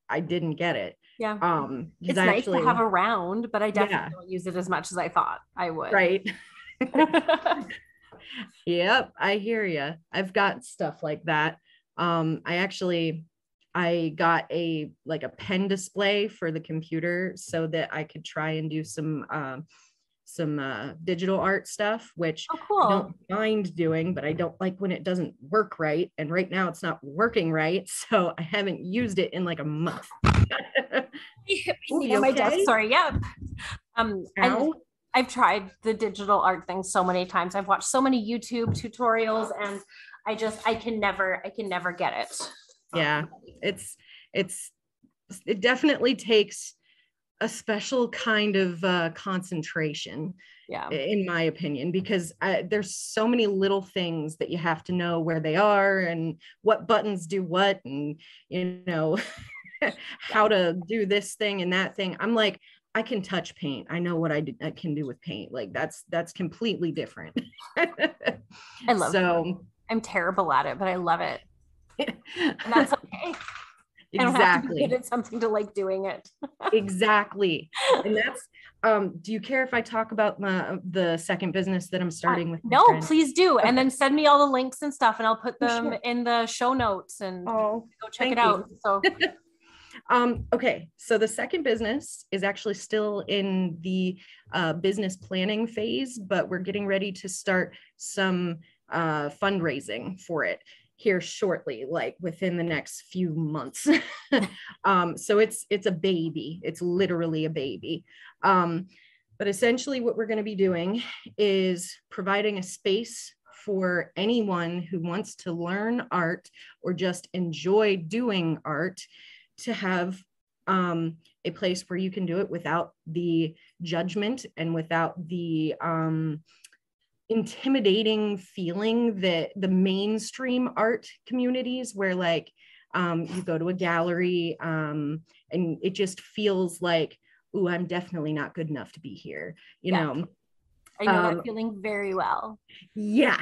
I didn't get it. yeah, Because it's I nice to have actually, around, but I yeah, definitely don't use it as much as I thought I would. right. Yep, I hear you. I've got stuff like that. I got a pen display for the computer so that I could try and do some digital art stuff, which Oh, I cool. don't mind doing, but I don't like when it doesn't work right. And right now it's not working right. So I haven't used it in like a month. Oh, On you my desk. okay? Sorry. Yeah. Um, I, Ow. I've tried the digital art thing so many times. I've watched so many YouTube tutorials and I can never get it. Yeah, it's it's it definitely takes a special kind of concentration, Yeah. in my opinion, because there's so many little things that you have to know where they are and what buttons do what, and how to do this thing and that thing. I'm like, I can touch paint. I know what I can do with paint. Like that's completely different. I love So I'm terrible at it, but I love it. And that's okay. I don't have to be Exactly. good at something to like doing it. Exactly. And that's, do you care if I talk about the second business that I'm starting with my No, friend? please do. Okay. And then send me all the links and stuff, and I'll put Oh, them sure. in the show notes and Oh, go check thank it out. you. So Okay, so the second business is actually still in the business planning phase, but we're getting ready to start some fundraising for it here shortly, like within the next few months. So it's a baby. It's literally a baby. But essentially what we're going to be doing is providing a space for anyone who wants to learn art or just enjoy doing art to have a place where you can do it without the judgment and without the intimidating feeling that the mainstream art communities where like you go to a gallery and it just feels like, ooh, I'm definitely not good enough to be here, you know. I know that feeling very well. Yeah.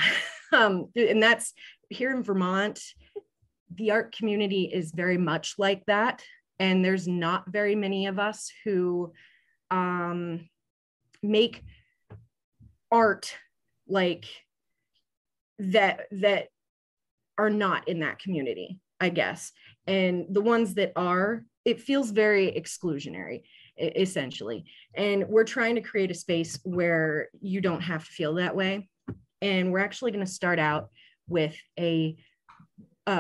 And that's here in Vermont, the art community is very much like that. And there's not very many of us who make art like that are not in that community, I guess. And the ones that are, it feels very exclusionary, essentially. And we're trying to create a space where you don't have to feel that way. And we're actually going to start out with a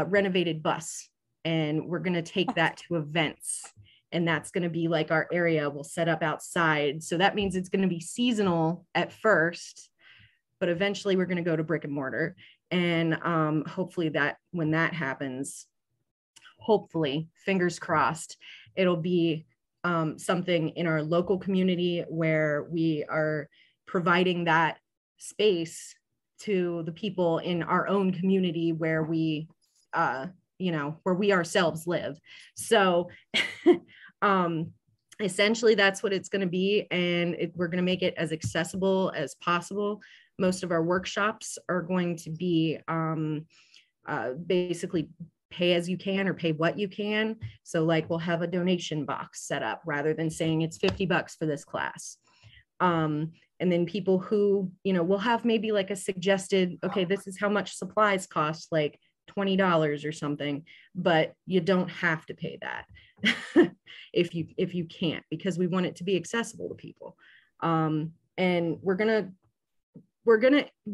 renovated bus, and we're going to take that to events, and that's going to be like our area. We'll set up outside, so that means it's going to be seasonal at first, but eventually we're going to go to brick and mortar. And hopefully that when that happens, hopefully, fingers crossed, it'll be something in our local community where we are providing that space to the people in our own community where we where we ourselves live. So essentially that's what it's going to be. And we're going to make it as accessible as possible. Most of our workshops are going to be basically pay as you can or pay what you can. So like we'll have a donation box set up rather than saying it's $50 for this class. And then people who, will have maybe like a suggested, okay, this is how much supplies cost, like $20 or something, but you don't have to pay that if you can't, because we want it to be accessible to people. And we're gonna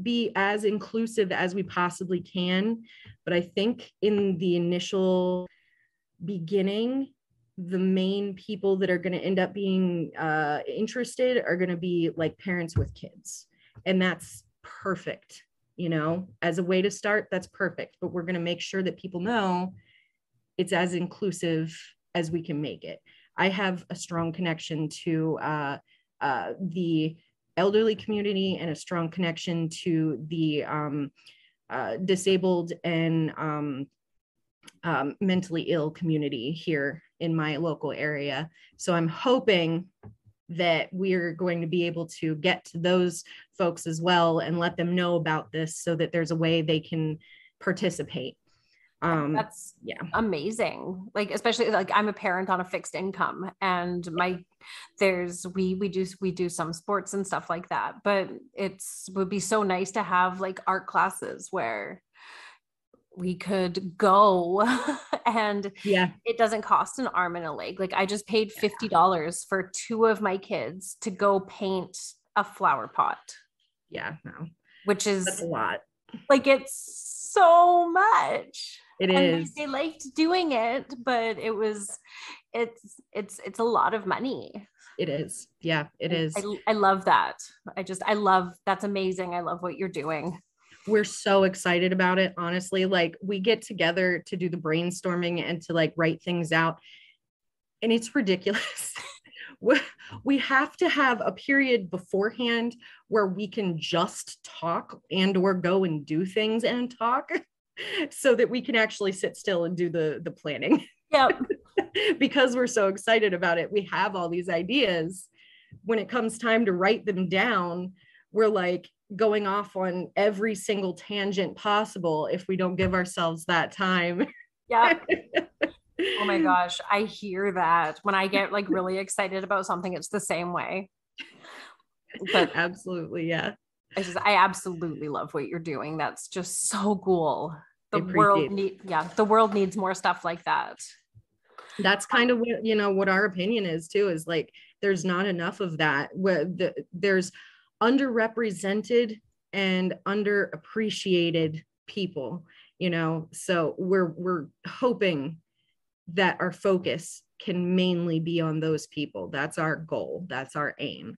be as inclusive as we possibly can. But I think in the initial beginning, the main people that are going to end up being interested are going to be like parents with kids. And that's perfect, as a way to start, that's perfect. But we're going to make sure that people know it's as inclusive as we can make it. I have a strong connection to the elderly community and a strong connection to the disabled and mentally ill community here in my local area. So I'm hoping that we're going to be able to get to those folks as well and let them know about this so that there's a way they can participate. That's amazing. Like, especially like I'm a parent on a fixed income, and we do some sports and stuff like that, but would be so nice to have like art classes where we could go and it doesn't cost an arm and a leg. Like I just paid $50 for 2 of my kids to go paint a flower pot. Yeah, no. Which is that's a lot. Like it's so much. It is. They liked doing it, but it's a lot of money. It is. Yeah, it is. I love that. That's amazing. I love what you're doing. We're so excited about it. Honestly, like we get together to do the brainstorming and to like write things out. And it's ridiculous. We have to have a period beforehand where we can just talk and or go and do things and talk so that we can actually sit still and do the planning. Yep. Because we're so excited about it. We have all these ideas. When it comes time to write them down, we're like going off on every single tangent possible if we don't give ourselves that time. Yeah. Oh my gosh, I hear that. When I get like really excited about something, it's the same way. But Absolutely, yeah. I absolutely love what you're doing. That's just so cool. I appreciate it. The world needs more stuff like that. That's kind of what, what our opinion is too, is like, there's not enough of that. There's underrepresented and underappreciated people, so we're hoping that our focus can mainly be on those people. That's our goal. That's our aim.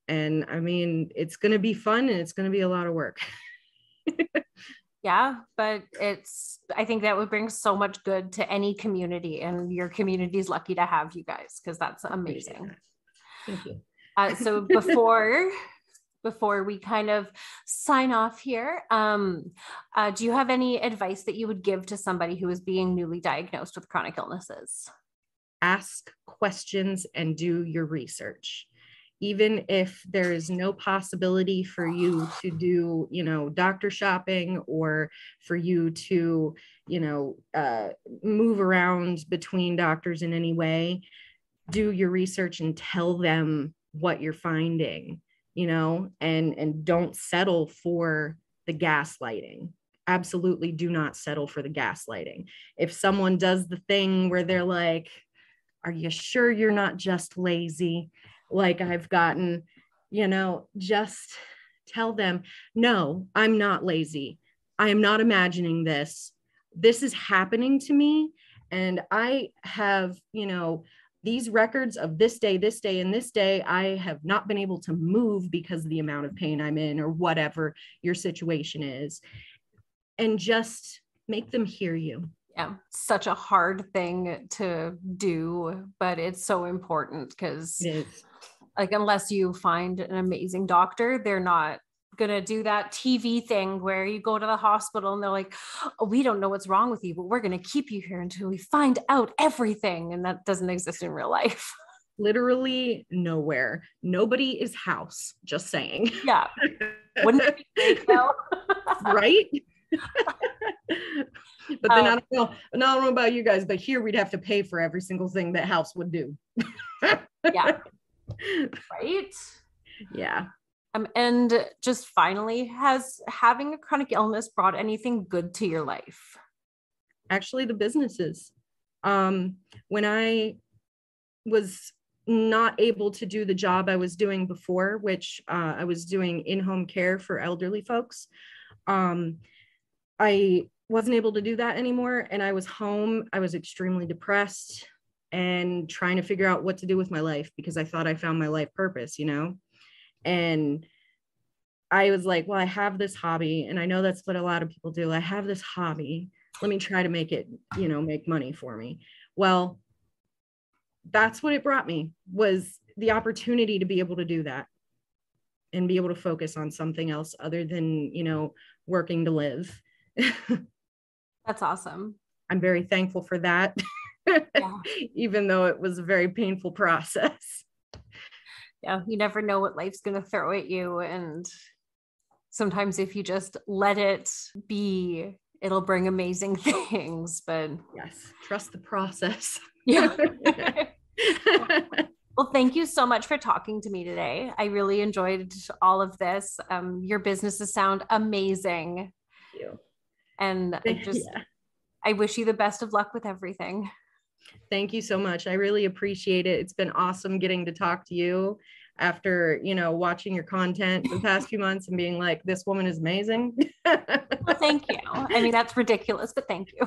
And I mean, it's going to be fun and it's going to be a lot of work. Yeah, but I think that would bring so much good to any community, and your community is lucky to have you guys, because that's amazing. Thank you. So before we kind of sign off here, do you have any advice that you would give to somebody who is being newly diagnosed with chronic illnesses? Ask questions and do your research. Even if there is no possibility for you to do, doctor shopping, or for you to, move around between doctors in any way, do your research and tell them what you're finding, and don't settle for the gaslighting. Absolutely do not settle for the gaslighting. If someone does the thing where they're like, are you sure you're not just lazy? Like I've gotten, just tell them, no, I'm not lazy. I am not imagining this. This is happening to me. And I have, these records of this day, and this day, I have not been able to move because of the amount of pain I'm in, or whatever your situation is. And just make them hear you. Yeah, such a hard thing to do, but it's so important, because like, unless you find an amazing doctor, they're not going to do that TV thing where you go to the hospital and they're like, oh, we don't know what's wrong with you, but we're going to keep you here until we find out everything. And that doesn't exist in real life. Literally nowhere. Nobody is house, just saying. Yeah. Wouldn't it be great though? Right? But then I don't know about you guys, but here we'd have to pay for every single thing that house would do. Yeah. Right? Yeah. And just finally, has having a chronic illness brought anything good to your life? Actually, the businesses. When I was not able to do the job I was doing before, which I was doing in-home care for elderly folks, I wasn't able to do that anymore. And I was home. I was extremely depressed and trying to figure out what to do with my life, because I thought I found my life purpose, and I was like, well, I have this hobby, and I know that's what a lot of people do. I have this hobby. Let me try to make it, make money for me. Well, that's what it brought me, was the opportunity to be able to do that and be able to focus on something else other than, working to live. That's awesome. I'm very thankful for that. Yeah. Even though it was a very painful process. Yeah, you never know what life's going to throw at you. And sometimes if you just let it be, it'll bring amazing things. But yes, trust the process. Yeah. Well, thank you so much for talking to me today. I really enjoyed all of this. Your businesses sound amazing. Thank you. And I wish you the best of luck with everything. Thank you so much. I really appreciate it. It's been awesome getting to talk to you after, watching your content for the past few months and being like, this woman is amazing. Well, thank you. I mean, that's ridiculous, but thank you.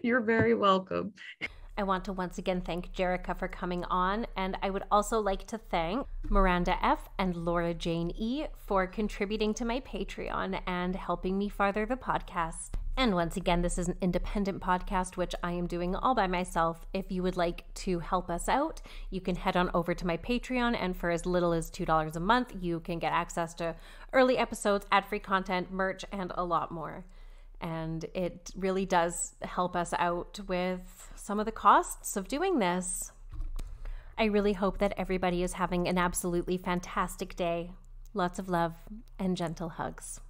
You're very welcome. I want to once again thank Jerika for coming on, and I would also like to thank Miranda F. and Laura Jane E. for contributing to my Patreon and helping me further the podcast. And once again, this is an independent podcast, which I am doing all by myself. If you would like to help us out, you can head on over to my Patreon, and for as little as $2 a month, you can get access to early episodes, ad-free content, merch, and a lot more. And it really does help us out with some of the costs of doing this. I really hope that everybody is having an absolutely fantastic day. Lots of love and gentle hugs.